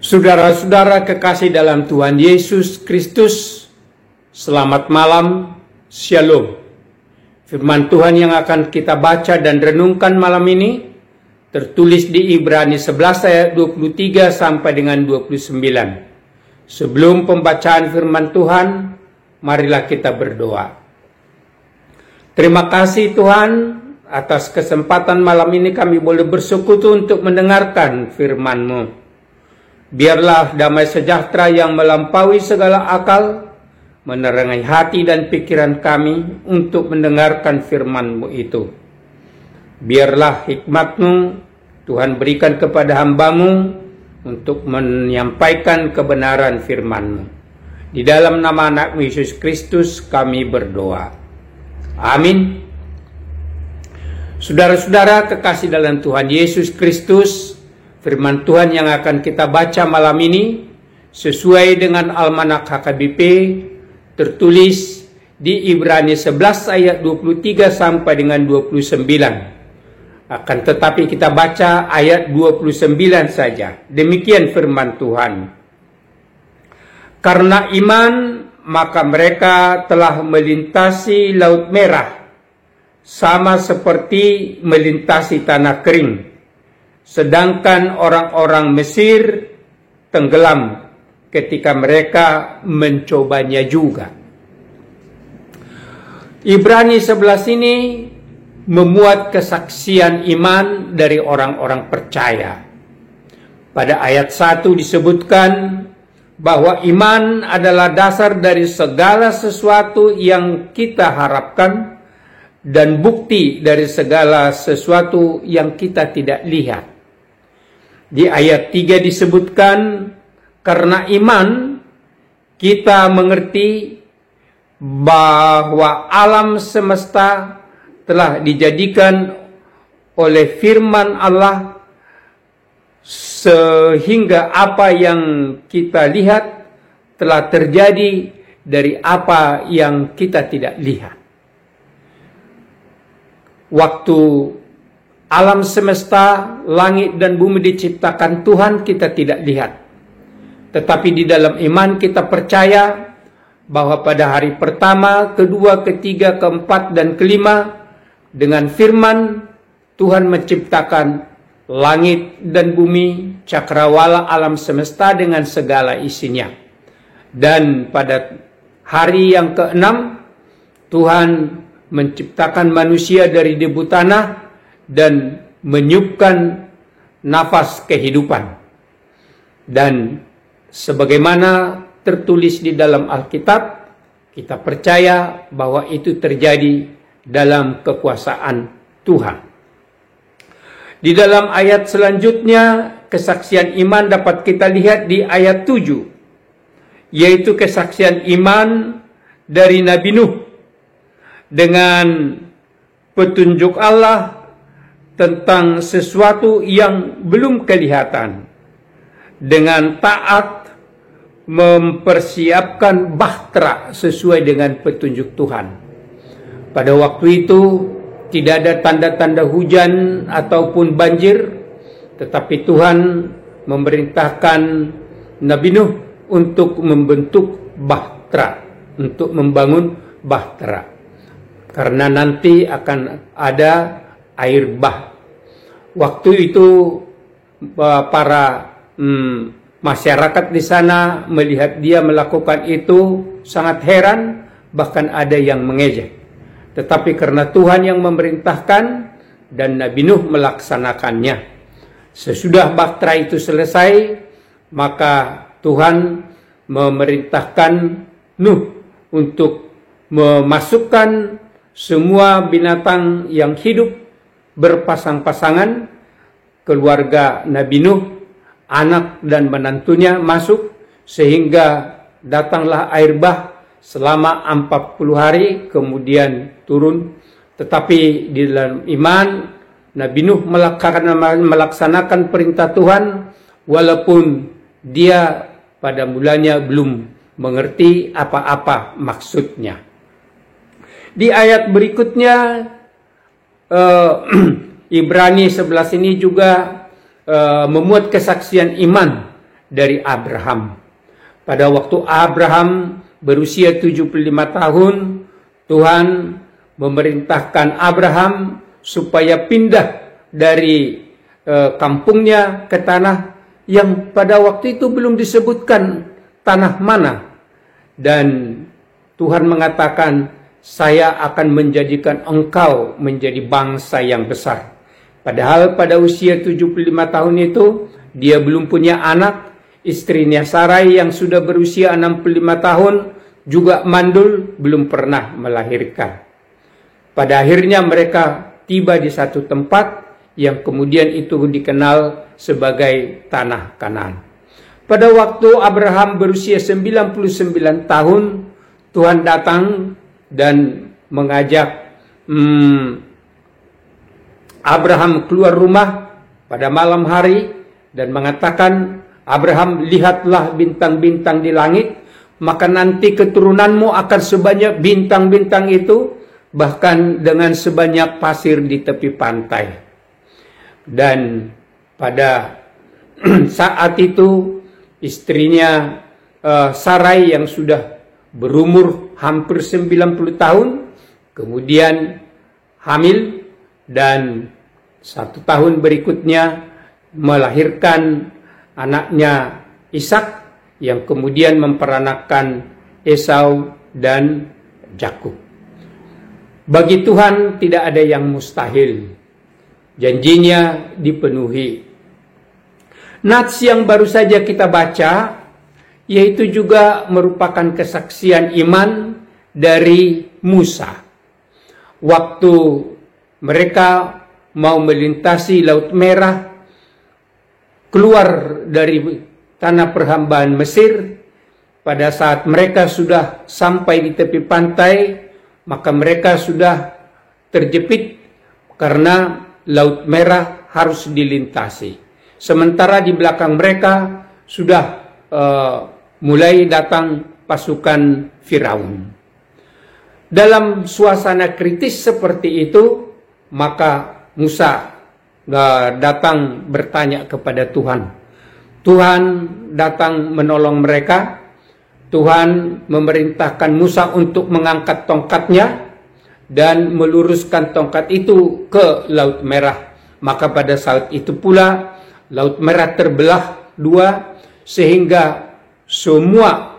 Saudara-saudara kekasih dalam Tuhan Yesus Kristus, selamat malam, Shalom. Firman Tuhan yang akan kita baca dan renungkan malam ini tertulis di Ibrani 11 ayat 23 sampai dengan 29. Sebelum pembacaan firman Tuhan, marilah kita berdoa. Terima kasih Tuhan atas kesempatan malam ini kami boleh bersekutu untuk mendengarkan firman-Mu. Biarlah damai sejahtera yang melampaui segala akal menerangi hati dan pikiran kami untuk mendengarkan firman-Mu itu. Biarlah hikmat-Mu Tuhan berikan kepada hamba-Mu untuk menyampaikan kebenaran firman-Mu. Di dalam nama anak Yesus Kristus kami berdoa. Amin. Saudara-saudara kekasih dalam Tuhan Yesus Kristus, firman Tuhan yang akan kita baca malam ini sesuai dengan Almanak HKBP tertulis di Ibrani 11 ayat 23 sampai dengan 29. Akan tetapi kita baca ayat 29 saja. Demikian firman Tuhan. Karena iman maka mereka telah melintasi Laut Merah sama seperti melintasi tanah kering. Sedangkan orang-orang Mesir tenggelam ketika mereka mencobanya juga. Ibrani 11 ini memuat kesaksian iman dari orang-orang percaya. Pada ayat 1 disebutkan bahwa iman adalah dasar dari segala sesuatu yang kita harapkan dan bukti dari segala sesuatu yang kita tidak lihat. Di ayat 3 disebutkan, karena iman kita mengerti bahwa alam semesta telah dijadikan oleh firman Allah sehingga apa yang kita lihat telah terjadi dari apa yang kita tidak lihat. Waktu alam semesta, langit dan bumi diciptakan Tuhan, kita tidak lihat. Tetapi di dalam iman kita percaya bahwa pada hari pertama, kedua, ketiga, keempat, dan kelima, dengan firman Tuhan menciptakan langit dan bumi, cakrawala alam semesta dengan segala isinya. Dan pada hari yang keenam, Tuhan menciptakan manusia dari debu tanah dan meniupkan nafas kehidupan. Dan sebagaimana tertulis di dalam Alkitab, kita percaya bahwa itu terjadi dalam kekuasaan Tuhan. Di dalam ayat selanjutnya, kesaksian iman dapat kita lihat di ayat 7, yaitu kesaksian iman dari Nabi Nuh dengan petunjuk Allah tentang sesuatu yang belum kelihatan, dengan taat mempersiapkan bahtera sesuai dengan petunjuk Tuhan. Pada waktu itu tidak ada tanda-tanda hujan ataupun banjir, tetapi Tuhan memerintahkan Nabi Nuh untuk membentuk bahtera, untuk membangun bahtera. Karena nanti akan ada air bah. Waktu itu para masyarakat di sana melihat dia melakukan itu sangat heran, bahkan ada yang mengejek. Tetapi karena Tuhan yang memerintahkan dan Nabi Nuh melaksanakannya. Sesudah bahtera itu selesai, maka Tuhan memerintahkan Nuh untuk memasukkan semua binatang yang hidup berpasang-pasangan, keluarga Nabi Nuh, anak dan menantunya masuk, sehingga datanglah air bah selama 40 hari, kemudian turun. Tetapi di dalam iman, Nabi Nuh melaksanakan perintah Tuhan, walaupun dia pada mulanya belum mengerti apa-apa maksudnya. Di ayat berikutnya, Ibrani 11 ini juga memuat kesaksian iman dari Abraham. Pada waktu Abraham berusia 75 tahun, Tuhan memerintahkan Abraham supaya pindah dari kampungnya ke tanah yang pada waktu itu belum disebutkan tanah mana. Dan Tuhan mengatakan, saya akan menjadikan engkau menjadi bangsa yang besar. Padahal pada usia 75 tahun itu, dia belum punya anak. Istrinya Sarai yang sudah berusia 65 tahun, juga mandul, belum pernah melahirkan. Pada akhirnya mereka tiba di satu tempat yang kemudian itu dikenal sebagai Tanah Kanaan. Pada waktu Abraham berusia 99 tahun, Tuhan datang dan mengajak Abraham keluar rumah pada malam hari dan mengatakan, Abraham, lihatlah bintang-bintang di langit, maka nanti keturunanmu akan sebanyak bintang-bintang itu, bahkan dengan sebanyak pasir di tepi pantai. Dan pada saat itu istrinya Sarai yang sudah berumur hampir 90 tahun, kemudian hamil, dan 1 tahun berikutnya melahirkan anaknya Ishak yang kemudian memperanakkan Esau dan Yakub. Bagi Tuhan tidak ada yang mustahil. Janjinya dipenuhi. Nats yang baru saja kita baca, yaitu juga merupakan kesaksian iman dari Musa. Waktu mereka mau melintasi Laut Merah, keluar dari tanah perhambaan Mesir, pada saat mereka sudah sampai di tepi pantai, maka mereka sudah terjepit karena Laut Merah harus dilintasi. Sementara di belakang mereka sudah mulai datang pasukan Firaun. Dalam suasana kritis seperti itu, maka Musa datang bertanya kepada Tuhan. Tuhan datang menolong mereka. Tuhan memerintahkan Musa untuk mengangkat tongkatnya dan meluruskan tongkat itu ke Laut Merah. Maka pada saat itu pula Laut Merah terbelah dua, sehingga semua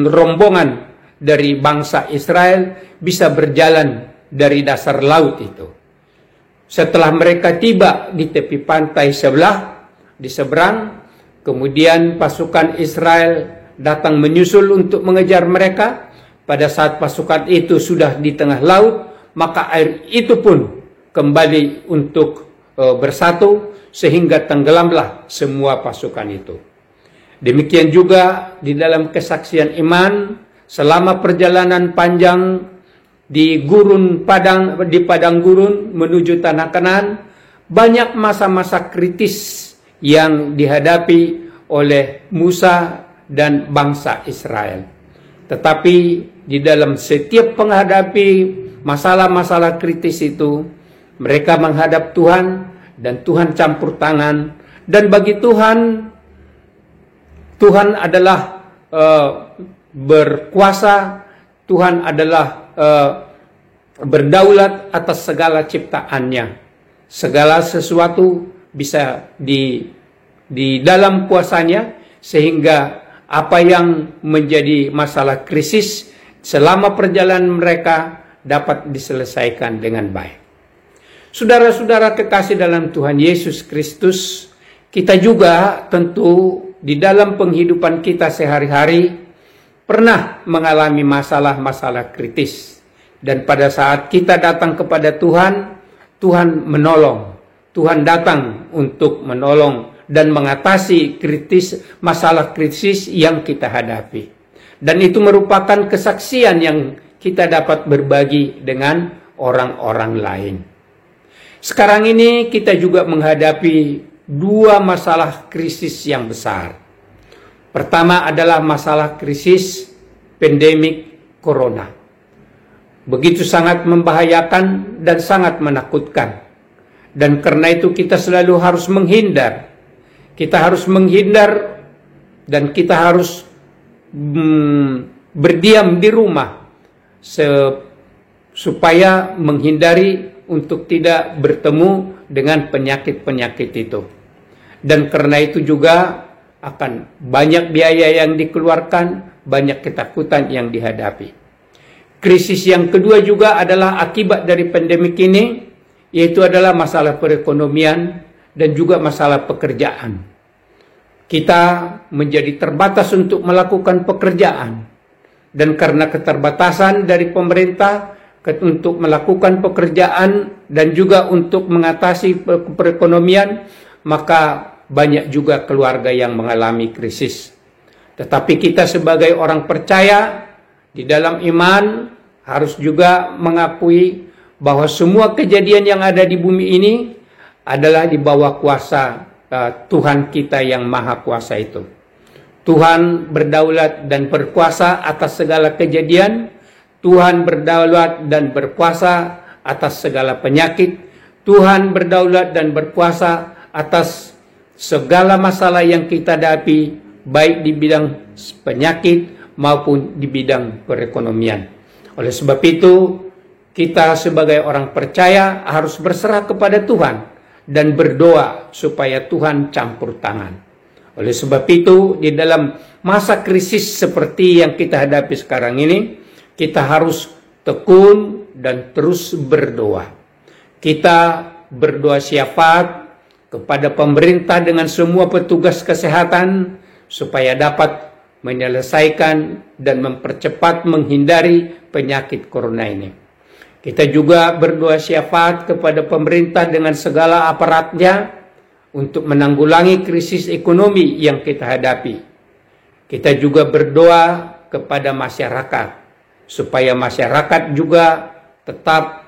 rombongan dari bangsa Israel bisa berjalan dari dasar laut itu. Setelah mereka tiba di tepi pantai sebelah, di seberang, kemudian pasukan Israel datang menyusul untuk mengejar mereka. Pada saat pasukan itu sudah di tengah laut, maka air itu pun kembali untuk bersatu, sehingga tenggelamlah semua pasukan itu. Demikian juga di dalam kesaksian iman, selama perjalanan panjang di padang gurun menuju tanah Kanaan, banyak masa-masa kritis yang dihadapi oleh Musa dan bangsa Israel. Tetapi di dalam setiap menghadapi masalah-masalah kritis itu, mereka menghadap Tuhan dan Tuhan campur tangan. Dan bagi Tuhan, Tuhan adalah berkuasa, Tuhan adalah berdaulat atas segala ciptaannya. Segala sesuatu bisa di dalam kuasanya, sehingga apa yang menjadi masalah krisis selama perjalanan mereka dapat diselesaikan dengan baik. Saudara-saudara kekasih dalam Tuhan Yesus Kristus, kita juga tentu di dalam penghidupan kita sehari-hari pernah mengalami masalah-masalah kritis. Dan pada saat kita datang kepada Tuhan, Tuhan menolong. Tuhan datang untuk menolong dan mengatasi masalah kritis yang kita hadapi. Dan itu merupakan kesaksian yang kita dapat berbagi dengan orang-orang lain. Sekarang ini kita juga menghadapi dua masalah krisis yang besar. Pertama adalah masalah krisis pandemik corona. Begitu sangat membahayakan dan sangat menakutkan. Dan karena itu kita selalu harus menghindar. Kita harus menghindar dan kita harus berdiam di rumah supaya menghindari untuk tidak bertemu dengan penyakit-penyakit itu. Dan karena itu juga akan banyak biaya yang dikeluarkan, banyak ketakutan yang dihadapi. Krisis yang kedua juga adalah akibat dari pandemik ini, yaitu adalah masalah perekonomian dan juga masalah pekerjaan. Kita menjadi terbatas untuk melakukan pekerjaan, dan karena keterbatasan dari pemerintah untuk melakukan pekerjaan dan juga untuk mengatasi perekonomian, maka banyak juga keluarga yang mengalami krisis. Tetapi kita sebagai orang percaya di dalam iman harus juga mengakui bahwa semua kejadian yang ada di bumi ini adalah di bawah kuasa Tuhan kita yang maha kuasa itu. Tuhan berdaulat dan berkuasa atas segala kejadian. Tuhan berdaulat dan berkuasa atas segala penyakit. Tuhan berdaulat dan berkuasa atas segala masalah yang kita hadapi, baik di bidang penyakit maupun di bidang perekonomian. Oleh sebab itu, kita sebagai orang percaya harus berserah kepada Tuhan dan berdoa supaya Tuhan campur tangan. Oleh sebab itu, di dalam masa krisis seperti yang kita hadapi sekarang ini, kita harus tekun dan terus berdoa. Kita berdoa syafaat kepada pemerintah dengan semua petugas kesehatan supaya dapat menyelesaikan dan mempercepat menghindari penyakit corona ini. Kita juga berdoa syafaat kepada pemerintah dengan segala aparatnya untuk menanggulangi krisis ekonomi yang kita hadapi. Kita juga berdoa kepada masyarakat supaya masyarakat juga tetap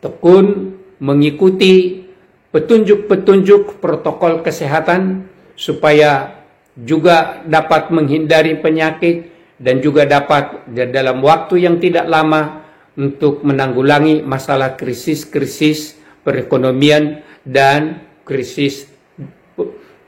tekun mengikuti petunjuk-petunjuk protokol kesehatan supaya juga dapat menghindari penyakit dan juga dapat dalam waktu yang tidak lama untuk menanggulangi masalah krisis-krisis perekonomian dan krisis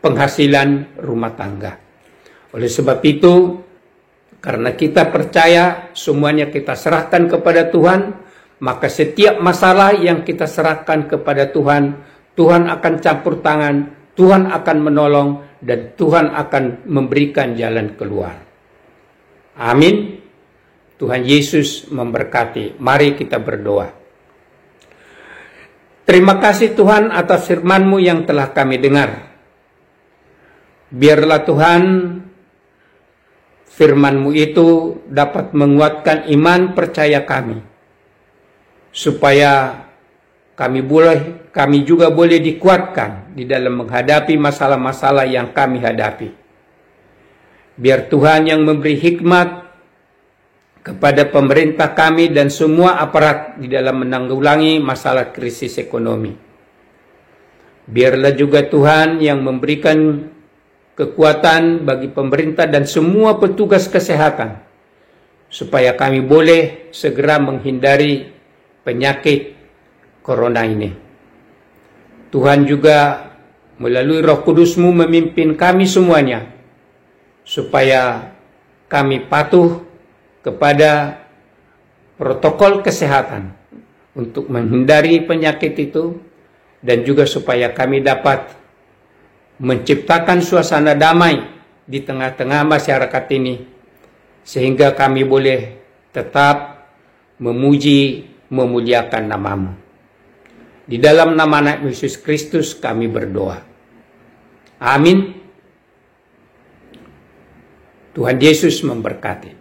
penghasilan rumah tangga. Oleh sebab itu, karena kita percaya semuanya kita serahkan kepada Tuhan, maka setiap masalah yang kita serahkan kepada Tuhan, Tuhan akan campur tangan, Tuhan akan menolong, dan Tuhan akan memberikan jalan keluar. Amin. Tuhan Yesus memberkati. Mari kita berdoa. Terima kasih Tuhan atas firman-Mu yang telah kami dengar. Biarlah Tuhan firman-Mu itu dapat menguatkan iman percaya kami, supaya kami juga boleh dikuatkan di dalam menghadapi masalah-masalah yang kami hadapi. Biar Tuhan yang memberi hikmat kepada pemerintah kami dan semua aparat di dalam menanggulangi masalah krisis ekonomi. Biarlah juga Tuhan yang memberikan kekuatan bagi pemerintah dan semua petugas kesehatan, supaya kami boleh segera menghindari penyakit corona ini. Tuhan juga melalui Roh Kudus-Mu memimpin kami semuanya, supaya kami patuh kepada protokol kesehatan untuk menghindari penyakit itu, dan juga supaya kami dapat menciptakan suasana damai di tengah-tengah masyarakat ini, sehingga kami boleh tetap memuji, memuliakan nama-Mu. Di dalam nama Anak Yesus Kristus kami berdoa. Amin. Tuhan Yesus memberkati.